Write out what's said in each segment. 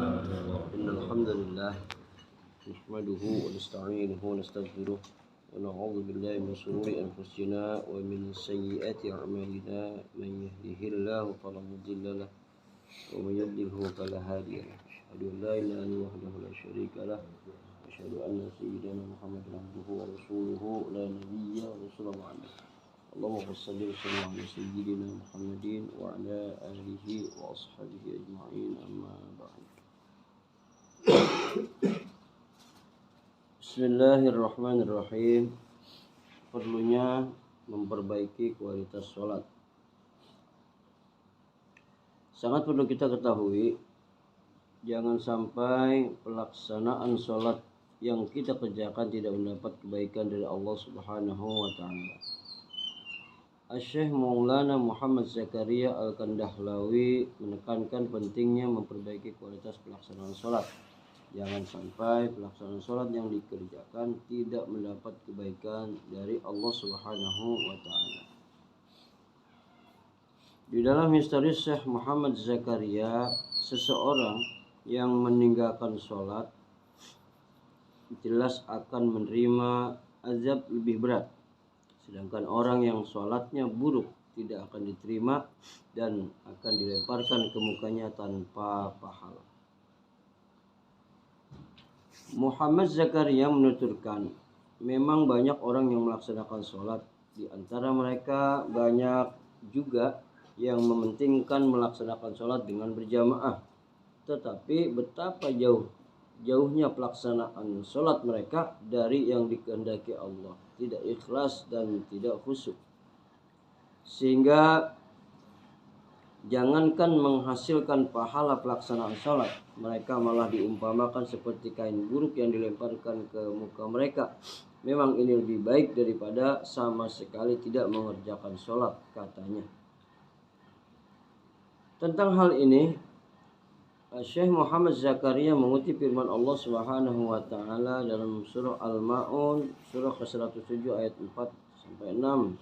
إن الحمد لله نحمده ونستعينه ونستغفره ونعوذ بالله من شرور أنفسنا ومن سيئات أعمالنا من يهده الله فلا مضل له ومن يضلله فلا هادي له أشهد أن لا إله إلا الله وحده لا شريك له أشهد أن سيدنا محمدا عبده ورسوله لا نبي ورسول بعده اللهم صل وسلم على سيدنا محمد وعلى آله وأصحابه أجمعين أما بعد. Bismillahirrahmanirrahim. Perlunya memperbaiki kualitas sholat. Sangat perlu kita ketahui, jangan sampai pelaksanaan sholat yang kita kerjakan tidak mendapat kebaikan dari Allah Subhanahu wa Ta'ala. Syekh Maulana Muhammad Zakaria Al-Kandahlawi menekankan pentingnya memperbaiki kualitas pelaksanaan sholat. Jangan sampai pelaksanaan sholat yang dikerjakan tidak mendapat kebaikan dari Allah Subhanahu wa Ta'ala. Di dalam historis Syekh Muhammad Zakaria, seseorang yang meninggalkan sholat jelas akan menerima azab lebih berat. Sedangkan orang yang sholatnya buruk tidak akan diterima dan akan dilemparkan ke mukanya tanpa pahala. Muhammad Zakaria menuturkan, memang banyak orang yang melaksanakan sholat. Di antara mereka banyak juga yang mementingkan melaksanakan sholat dengan berjamaah. Tetapi betapa jauhnya pelaksanaan sholat mereka dari yang dikehendaki Allah. Tidak ikhlas dan tidak khusyuk. Sehingga jangankan menghasilkan pahala pelaksanaan sholat, mereka malah diumpamakan seperti kain buruk yang dilemparkan ke muka mereka. Memang ini lebih baik daripada sama sekali tidak mengerjakan sholat, katanya. Tentang hal ini, Syekh Muhammad Zakaria mengutip firman Allah Subhanahu wa Ta'ala dalam surah Al-Ma'un, surah ke-107 ayat 4-6.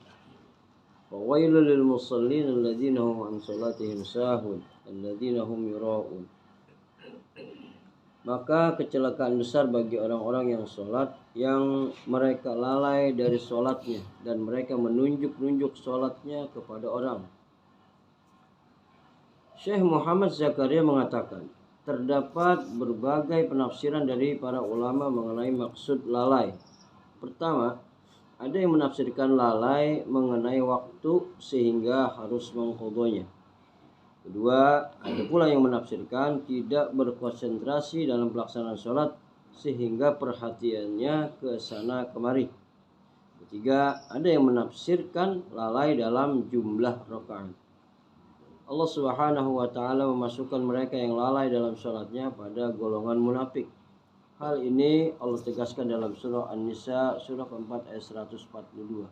Fawailul lil musallin alladzina hum an salatihim sahun alladzina hum yura'un. Maka kecelakaan besar bagi orang-orang yang sholat, yang mereka lalai dari sholatnya dan mereka menunjuk-nunjuk sholatnya kepada orang. Syekh Muhammad Zakaria mengatakan, terdapat berbagai penafsiran dari para ulama mengenai maksud lalai. Pertama, ada yang menafsirkan lalai mengenai waktu sehingga harus mengqadhonya. Kedua, ada pula yang menafsirkan tidak berkonsentrasi dalam pelaksanaan sholat sehingga perhatiannya ke sana kemari. Ketiga, ada yang menafsirkan lalai dalam jumlah rakaat. Allah Subhanahu wa Ta'ala memasukkan mereka yang lalai dalam sholatnya pada golongan munafik. Hal ini Allah tegaskan dalam surah An-Nisa surah ke-4 ayat 142.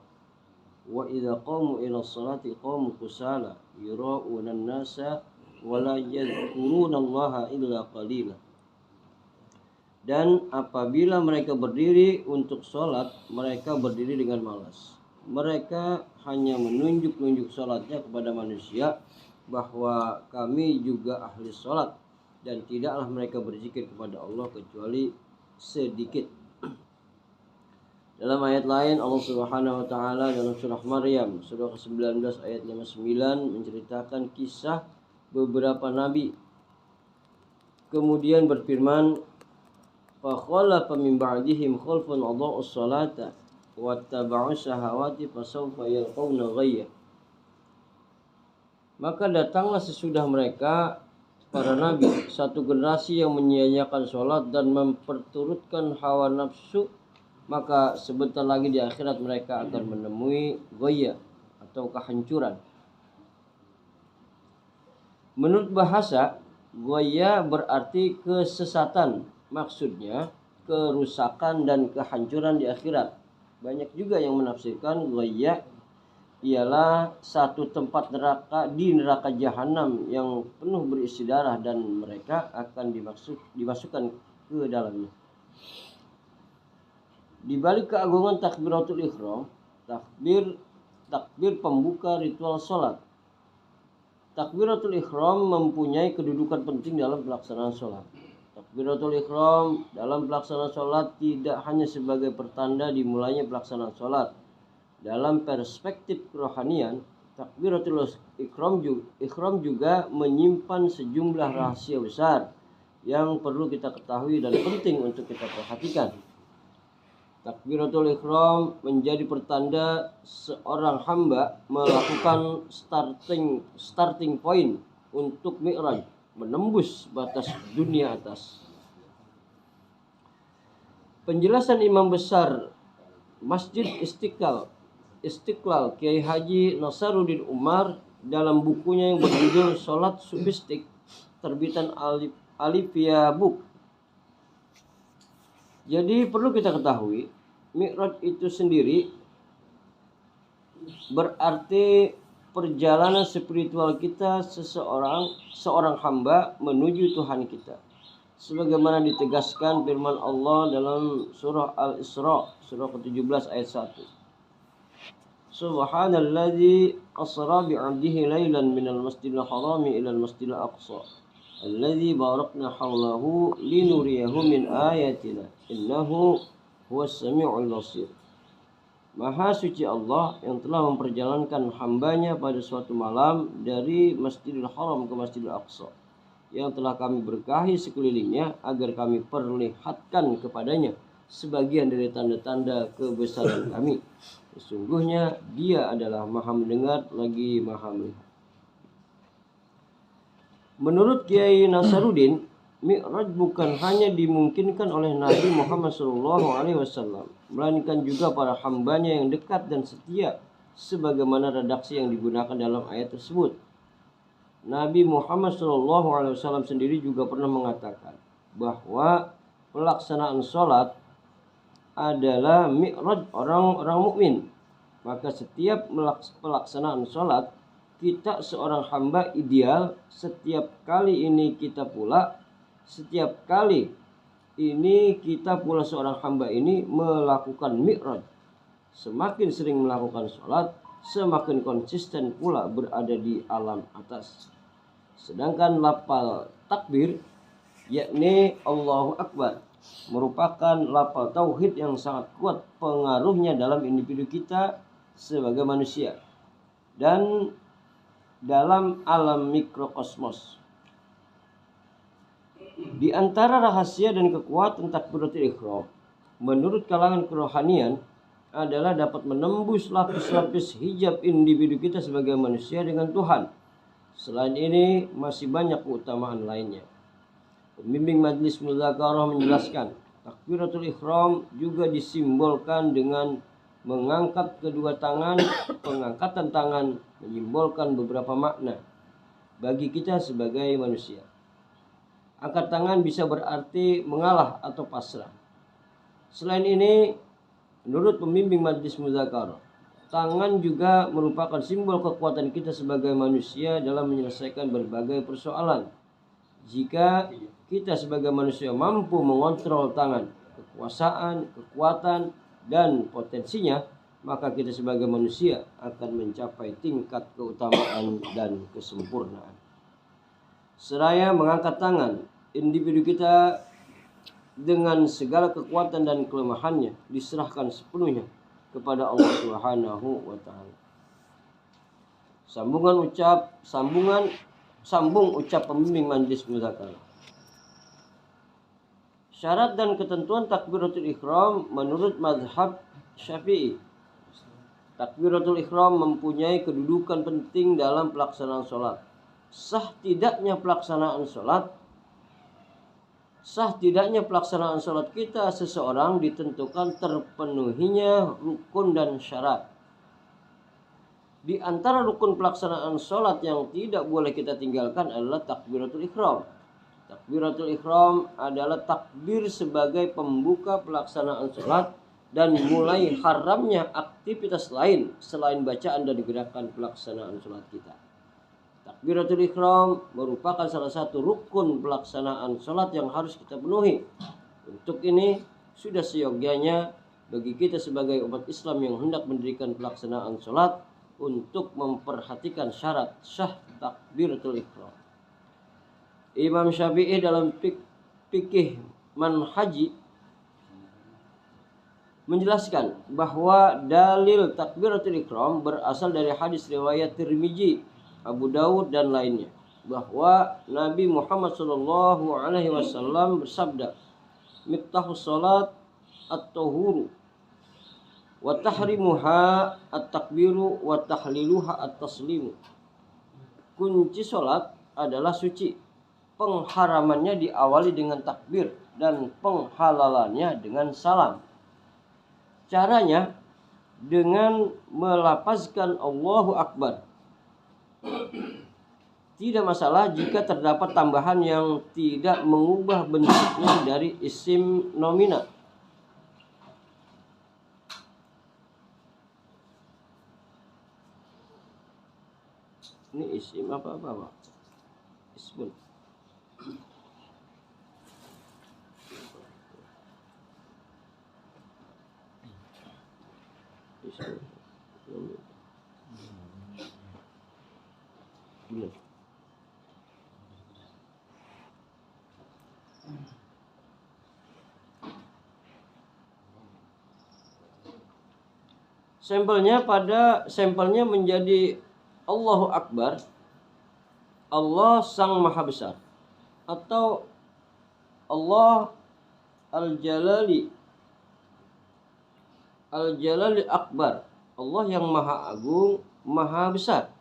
Wa idza qamu ila sholati qamu kusala yura'una an-nasa wa la yadhkurunallaha illa qalila. Dan apabila mereka berdiri untuk sholat, mereka berdiri dengan malas. Mereka hanya menunjuk-nunjuk sholatnya kepada manusia bahwa kami juga ahli sholat, dan tidaklah mereka berzikir kepada Allah kecuali sedikit. Dalam ayat lain Allah Subhanahu wa Ta'ala dalam surah Maryam surah ke-19 ayat 59 menceritakan kisah beberapa nabi. Kemudian berfirman, fa khalafa min ba'dihim khalfun adha'us salata wattaba'us syahawati fasawfa yalqawna ghayya. Maka datanglah sesudah mereka para nabi satu generasi yang menyia-nyiakan sholat dan memperturutkan hawa nafsu, maka sebentar lagi di akhirat mereka akan menemui ghayya atau kehancuran. Menurut bahasa, ghayya berarti kesesatan, maksudnya kerusakan dan kehancuran di akhirat. Banyak juga yang menafsirkan ghayya ialah satu tempat neraka di neraka jahanam yang penuh berisi darah dan mereka akan dimasukkan ke dalamnya. Di balik keagungan takbiratul ihram, takbir pembuka ritual salat, Takbiratul ihram mempunyai kedudukan penting dalam pelaksanaan sholat. Takbiratul ihram dalam pelaksanaan sholat tidak hanya sebagai pertanda dimulainya pelaksanaan sholat. Dalam perspektif kerohanian, takbiratul ihram juga menyimpan sejumlah rahasia besar yang perlu kita ketahui dan penting untuk kita perhatikan. Takbiratul ihram menjadi pertanda seorang hamba melakukan starting point untuk mi'raj, menembus batas dunia atas. Penjelasan Imam Besar Masjid Istiqlal Kiai Haji Nasaruddin Umar dalam bukunya yang berjudul Salat Sufistik terbitan Alifia Book. Jadi perlu kita ketahui, mi'raj itu sendiri berarti perjalanan spiritual kita seorang hamba menuju Tuhan kita. Sebagaimana ditegaskan firman Allah dalam surah Al-Isra, surah ke-17 ayat 1. Subhanalladzi asra bi'abdihi lailan minal masjidil harami ilal masjidil aqsa. Alladzi barakna haulahu linuriyahu min ayatina innahu huwas sami'ul basir. Maha suci Allah yang telah memperjalankan hambanya pada suatu malam dari Masjidil Haram ke Masjidil Aqsa, yang telah kami berkahi sekelilingnya agar kami perlihatkan kepadanya sebagian dari tanda-tanda kebesaran kami. Sesungguhnya Dia adalah Maha mendengar lagi Maha melihat. Menurut Kiai Nasaruddin, mi'raj bukan hanya dimungkinkan oleh Nabi Muhammad SAW, melainkan juga para hambanya yang dekat dan setia, sebagaimana redaksi yang digunakan dalam ayat tersebut. Nabi Muhammad SAW sendiri juga pernah mengatakan bahwa pelaksanaan sholat adalah mi'raj orang-orang mukmin. Maka setiap pelaksanaan sholat, kita seorang hamba ideal setiap kali kita pula seorang hamba ini melakukan mi'raj. Semakin sering melakukan sholat, semakin konsisten pula berada di alam atas. Sedangkan lafal takbir, yakni Allahu Akbar, merupakan lafal tauhid yang sangat kuat pengaruhnya dalam individu kita sebagai manusia dan dalam alam mikrokosmos. Di antara rahasia dan kekuatan takbiratul ihram menurut kalangan kerohanian adalah dapat menembus lapis-lapis hijab individu kita sebagai manusia dengan Tuhan. Selain ini masih banyak keutamaan lainnya. Pembimbing Majelis Muzakarah menjelaskan, takbiratul ihram juga disimbolkan dengan mengangkat kedua tangan. Pengangkatan tangan menyimbolkan beberapa makna bagi kita sebagai manusia. Angkat tangan bisa berarti mengalah atau pasrah. Selain ini, menurut pembimbing Majelis Muzakarah, tangan juga merupakan simbol kekuatan kita sebagai manusia dalam menyelesaikan berbagai persoalan. Jika kita sebagai manusia mampu mengontrol tangan, kekuasaan, kekuatan, dan potensinya, maka kita sebagai manusia akan mencapai tingkat keutamaan dan kesempurnaan. Seraya mengangkat tangan, individu kita dengan segala kekuatan dan kelemahannya diserahkan sepenuhnya kepada Allah Subhanahu wa taala. Sambung ucap pembimbing Majelis Muzakarah. Syarat dan ketentuan takbiratul ihram menurut mazhab Syafi'i. Takbiratul ihram mempunyai kedudukan penting dalam pelaksanaan sholat. Sah tidaknya pelaksanaan sholat kita seseorang ditentukan terpenuhinya rukun dan syarat. Di antara rukun pelaksanaan sholat yang tidak boleh kita tinggalkan adalah takbiratul ihram. Takbiratul ihram adalah takbir sebagai pembuka pelaksanaan sholat dan mulai haramnya aktivitas lain selain bacaan dan gerakan pelaksanaan sholat kita. Takbiratul ihram merupakan salah satu rukun pelaksanaan sholat yang harus kita penuhi. Untuk ini sudah seyogyanya bagi kita sebagai umat Islam yang hendak mendirikan pelaksanaan sholat untuk memperhatikan syarat sah takbiratul ihram. Imam Syafi'i dalam fikih manhaji menjelaskan bahwa dalil takbiratul ihram berasal dari hadis riwayat Tirmizi, Abu Dawud dan lainnya, bahwa Nabi Muhammad SAW bersabda, "Miftahus salat at-tahuru wa tahrimuha at-takbiru wa tahliluha at-taslimu." Kunci salat adalah suci. Pengharamannya diawali dengan takbir dan penghalalannya dengan salam. Caranya dengan melafazkan Allahu Akbar. Tidak masalah jika terdapat tambahan yang tidak mengubah bentuknya dari isim nomina. Ini isim apa Pak? Ismun. Benar. Sampelnya menjadi Allahu Akbar, Allah Sang Maha Besar, atau Allah Al-Jalali Akbar, Allah yang Maha Agung, Maha Besar.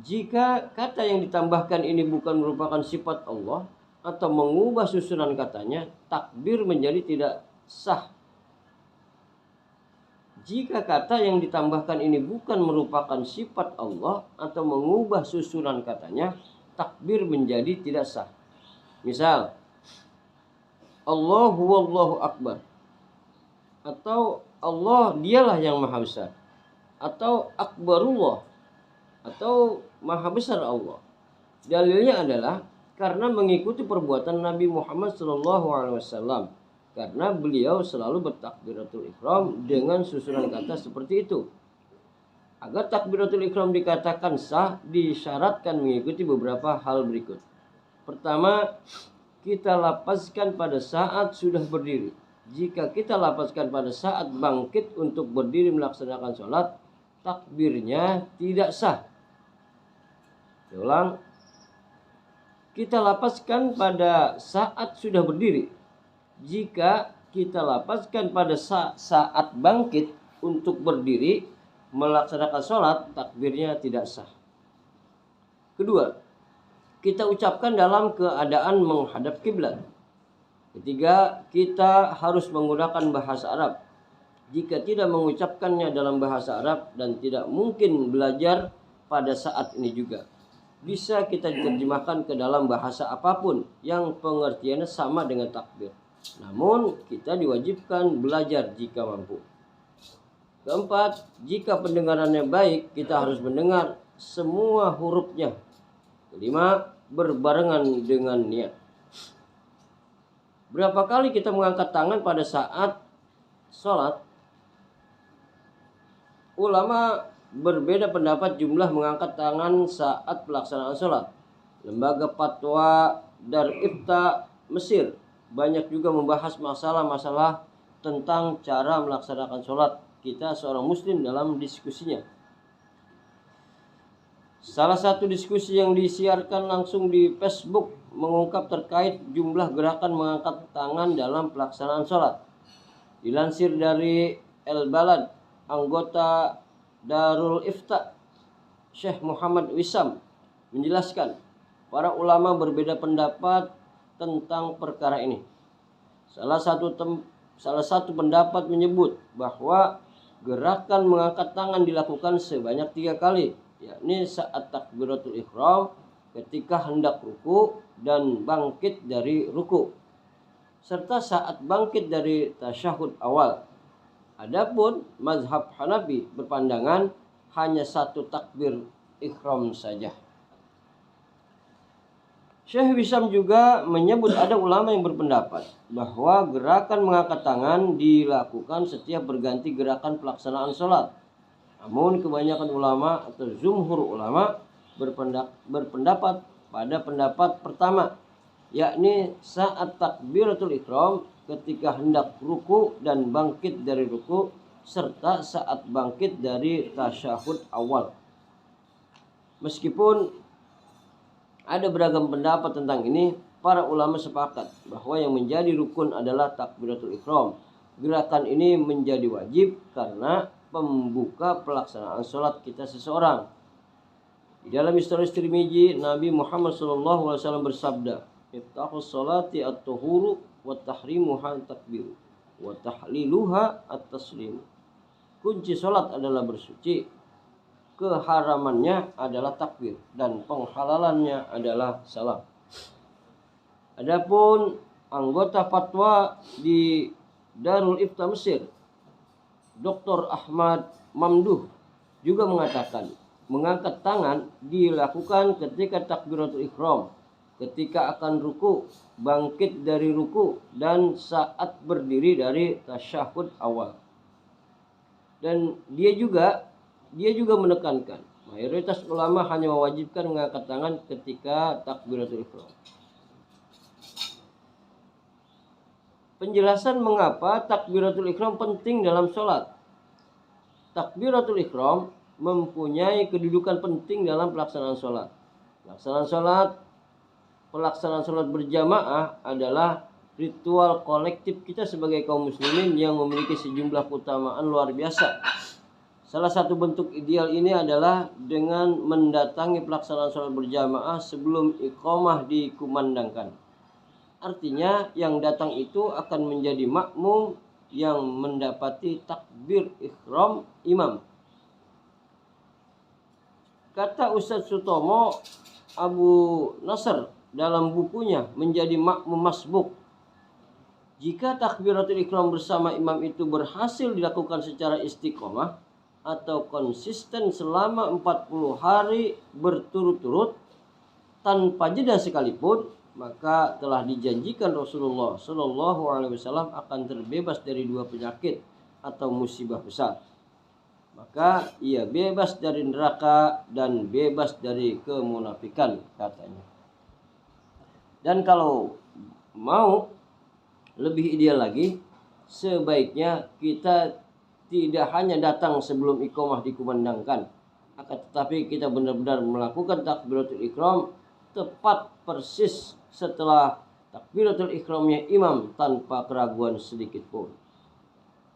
Jika kata yang ditambahkan ini bukan merupakan sifat Allah atau mengubah susunan katanya, takbir menjadi tidak sah. Jika kata yang ditambahkan ini bukan merupakan sifat Allah atau mengubah susunan katanya, takbir menjadi tidak sah. Misal, Allahu Akbar, atau Allah dialah yang Maha Besar, atau Akbarullah, atau Maha Besar Allah. Dalilnya adalah karena mengikuti perbuatan Nabi Muhammad SAW, karena beliau selalu bertakbiratul ihram dengan susunan kata seperti itu. Agar takbiratul ihram dikatakan sah, disyaratkan mengikuti beberapa hal berikut. Pertama, kita lapazkan pada saat sudah berdiri. Jika kita lapazkan pada saat bangkit untuk berdiri melaksanakan sholat, takbirnya tidak sah. Ulang, kita lapazkan pada saat sudah berdiri. Jika kita lapazkan pada saat bangkit untuk berdiri melaksanakan sholat, takbirnya tidak sah. Kedua, kita ucapkan dalam keadaan menghadap kiblat. Ketiga, kita harus menggunakan bahasa Arab. Jika tidak mengucapkannya dalam bahasa Arab dan tidak mungkin belajar pada saat ini juga, bisa kita diterjemahkan ke dalam bahasa apapun yang pengertiannya sama dengan takbir. Namun, kita diwajibkan belajar jika mampu. Keempat, jika pendengarannya baik, kita harus mendengar semua hurufnya. Kelima, berbarengan dengan niat. Berapa kali kita mengangkat tangan pada saat sholat? Ulama berbeda pendapat jumlah mengangkat tangan saat pelaksanaan sholat. Lembaga Fatwa Dar Ifta Mesir banyak juga membahas masalah-masalah tentang cara melaksanakan sholat kita seorang muslim dalam diskusinya. Salah satu diskusi yang disiarkan langsung di Facebook mengungkap terkait jumlah gerakan mengangkat tangan dalam pelaksanaan sholat. Dilansir dari El Balad, anggota Darul Ifta, Syekh Muhammad Wisam menjelaskan, para ulama berbeda pendapat tentang perkara ini. Salah satu pendapat menyebut bahwa gerakan mengangkat tangan dilakukan sebanyak 3 kali, yakni saat takbiratul ihram, ketika hendak ruku dan bangkit dari ruku, serta saat bangkit dari tasyahud awal. Adapun mazhab Hanafi berpandangan hanya 1 takbir ihram saja. Syekh Wisam juga menyebut ada ulama yang berpendapat bahwa gerakan mengangkat tangan dilakukan setiap berganti gerakan pelaksanaan sholat. Namun kebanyakan ulama atau jumhur ulama berpendapat pada pendapat pertama, yakni saat takbiratul ihram ketika hendak ruku dan bangkit dari ruku, serta saat bangkit dari tasyahud awal. Meskipun ada beragam pendapat tentang ini, para ulama sepakat bahwa yang menjadi rukun adalah takbiratul ihram. Gerakan ini menjadi wajib karena pembuka pelaksanaan sholat kita seseorang. Di dalam historis Tirmizi, Nabi Muhammad SAW bersabda, "Iftahus sholati at-tuhuru wa tahrimuha takbiru wa tahliluha at-taslimu." Kunci sholat adalah bersuci, keharamannya adalah takbir, dan penghalalannya adalah salam. Adapun anggota fatwa di Darul Ifta Mesir, Dr. Ahmad Mamduh, juga mengatakan mengangkat tangan dilakukan ketika takbiratul ihram, ketika akan ruku, bangkit dari ruku, dan saat berdiri dari tasyahud awal. Dan dia juga menekankan mayoritas ulama hanya mewajibkan mengangkat tangan ketika takbiratul ihram. Penjelasan mengapa takbiratul ihram penting dalam sholat. Takbiratul ihram mempunyai kedudukan penting dalam pelaksanaan sholat. Pelaksanaan sholat berjamaah adalah ritual kolektif kita sebagai kaum muslimin yang memiliki sejumlah keutamaan luar biasa. Salah satu bentuk ideal ini adalah dengan mendatangi pelaksanaan sholat berjamaah sebelum iqamah dikumandangkan. Artinya yang datang itu akan menjadi makmum yang mendapati takbir ihram imam. Kata Ustaz Sutomo Abu Nasr dalam bukunya Menjadi Makmum Masbuk, jika takbiratul ihram bersama imam itu berhasil dilakukan secara istiqomah atau konsisten selama 40 hari berturut-turut tanpa jeda sekalipun, maka telah dijanjikan Rasulullah SAW akan terbebas dari 2 penyakit atau musibah besar. Maka ia bebas dari neraka dan bebas dari kemunafikan, katanya. Dan kalau mau lebih ideal lagi, sebaiknya kita tidak hanya datang sebelum iqamah dikumandangkan, akan tetapi kita benar-benar melakukan takbiratul ihram tepat persis setelah takbiratul ihramnya imam tanpa keraguan sedikit pun.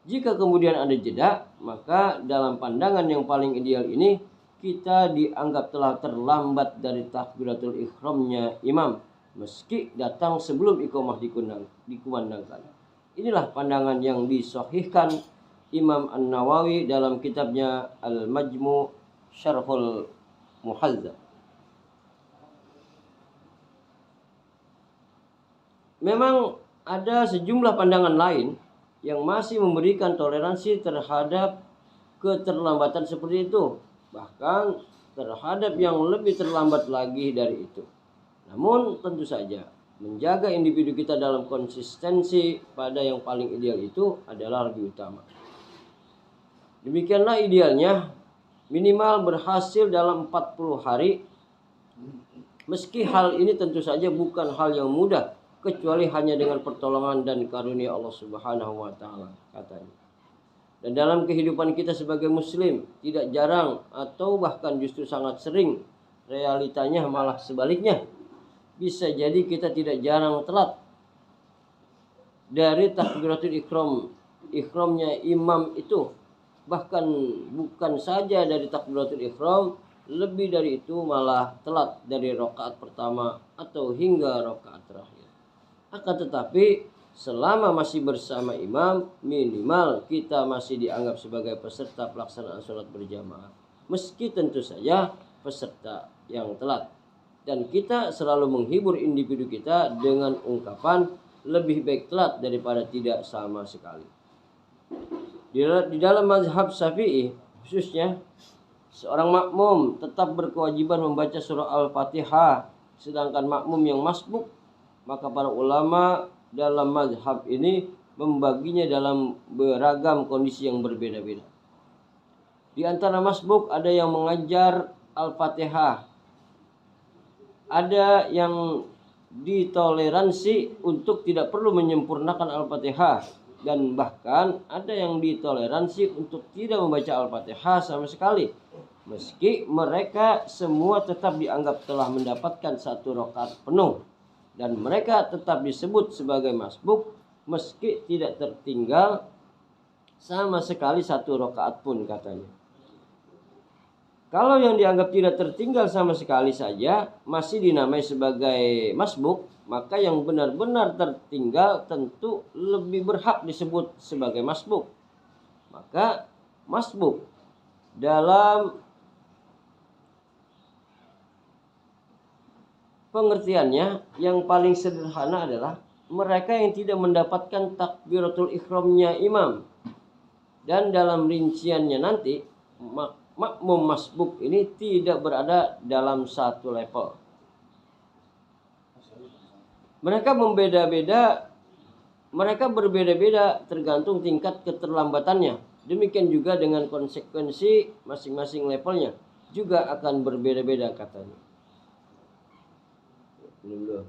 Jika kemudian ada jeda, maka dalam pandangan yang paling ideal ini kita dianggap telah terlambat dari takbiratul ihramnya imam meski datang sebelum iqamah dikumandangkan. Inilah pandangan yang disahihkan Imam An-Nawawi dalam kitabnya Al-Majmu' Syarhul Muhadzab. Memang ada sejumlah pandangan lain yang masih memberikan toleransi terhadap keterlambatan seperti itu, bahkan terhadap yang lebih terlambat lagi dari itu. Namun tentu saja menjaga individu kita dalam konsistensi pada yang paling ideal itu adalah lebih utama. Demikianlah idealnya, minimal berhasil dalam 40 hari. Meski hal ini tentu saja bukan hal yang mudah, kecuali hanya dengan pertolongan dan karunia Allah Subhanahu wa taala, katanya. Dan dalam kehidupan kita sebagai muslim, tidak jarang atau bahkan justru sangat sering realitanya malah sebaliknya. Bisa jadi kita tidak jarang telat dari takbiratul ihramnya imam itu. Bahkan bukan saja dari takbiratul ihram, lebih dari itu malah telat dari rakaat pertama atau hingga rakaat terakhir. Akan tetapi selama masih bersama imam, minimal kita masih dianggap sebagai peserta pelaksanaan sholat berjamaah, meski tentu saja peserta yang telat. Dan kita selalu menghibur individu kita dengan ungkapan lebih baik telat daripada tidak sama sekali. Di dalam mazhab Syafi'i khususnya, seorang makmum tetap berkewajiban membaca surah Al-Fatihah, sedangkan makmum yang masbuk, maka para ulama dalam mazhab ini membaginya dalam beragam kondisi yang berbeda-beda. Di antara masbuk ada yang mengajar Al-Fatihah, ada yang ditoleransi untuk tidak perlu menyempurnakan Al-Fatihah, dan bahkan ada yang ditoleransi untuk tidak membaca Al-Fatihah sama sekali, meski mereka semua tetap dianggap telah mendapatkan 1 rakaat penuh, dan mereka tetap disebut sebagai masbuk meski tidak tertinggal sama sekali 1 rakaat pun, katanya. Kalau yang dianggap tidak tertinggal sama sekali saja masih dinamai sebagai masbuk, maka yang benar-benar tertinggal tentu lebih berhak disebut sebagai masbuk. Maka masbuk dalam pengertiannya yang paling sederhana adalah mereka yang tidak mendapatkan takbiratul ihramnya imam. Dan dalam rinciannya nanti makmum masbuk ini tidak berada dalam satu level. Mereka berbeda-beda tergantung tingkat keterlambatannya. Demikian juga dengan konsekuensi masing-masing levelnya juga akan berbeda-beda, katanya. Belum.